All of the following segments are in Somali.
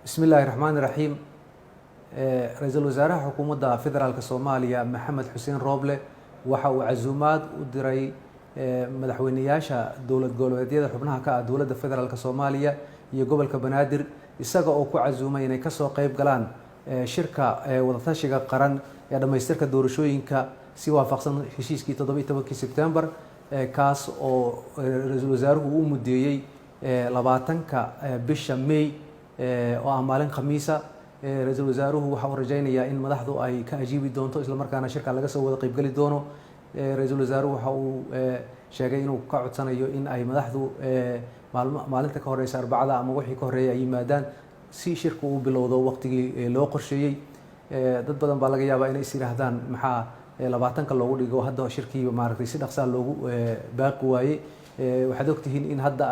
بسم الله الرحمن الرحيم. رئيس الوزراء حكومة فدرال كصوماليا محمد حسين روبله waxa uu casuumaad u diray madaxweynayaasha dowlad goboleedyada xubnaha ka ah dowladda federaalka Soomaaliya iyo gobolka Banaadir isaga oo ku casuumay inay ka soo qayb galaan shirka wada tashiga qaran ee dhameystirka doorashooyinka si waafaqsan heshiiskii 17 September kaas oo ra'iisul wasaaruhu uu mudeeyay 20ka bisha May oo maalin Khamiisa ra'iisul wasaaruhu waxa uu rajaynayaa in madaxdu ay ka ajiibi doonto isla markaana shirka laga soo wada qayb gali doono ra'iisul wasaaruhu waxa uu sheegay inuu ka codsanayo in ay madaxdu maalinta ka horeysa Arbacada ama wixii ka horeeyay ay yimaadaan si shirku uu bilowdo waqtigii loo qorsheeyay dad badan baa laga yaabaa inay is yiraahdaan maxaa 20ka loogu dhigo hadda shirkii maaragtay si dhaqso loogu baaqi waayay waxaad ogtihiin in hadda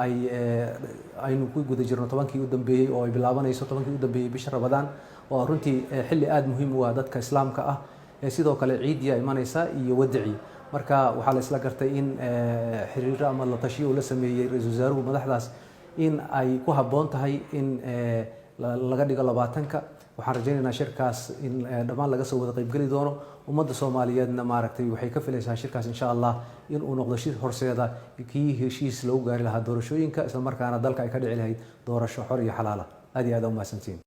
aynu ku guda jirno 10kii u dambeeyay oo ay bilaabanayso 10kii u dambeeyay bisha Ramadaan oo runtii xilli aad muhiim u ah dadka Islaamka ah sidoo kale ciidiya imanaysa iyo wadci marka waxa la isla gartay in xiriir ama la tashiyo la sameeyay ra'iisul wasaaruhu madaxdaas in ay ku haboon tahay in laga dhigo 20ka waxaan rajaynaynaa shirkaas in dhamaan laga soo wada qayb gali doono ummadda Soomaaliyeedna maaragtay waxay ka filaysaa shirkaas insha Allah in uu noqdo shir horseeda kii heshiis lagu gaari lahaa doorashooyinka isla markaana dalka ay ka dhici lahayd doorasho xor iyo xalaal ah aad iyo aad u mahadsantiin.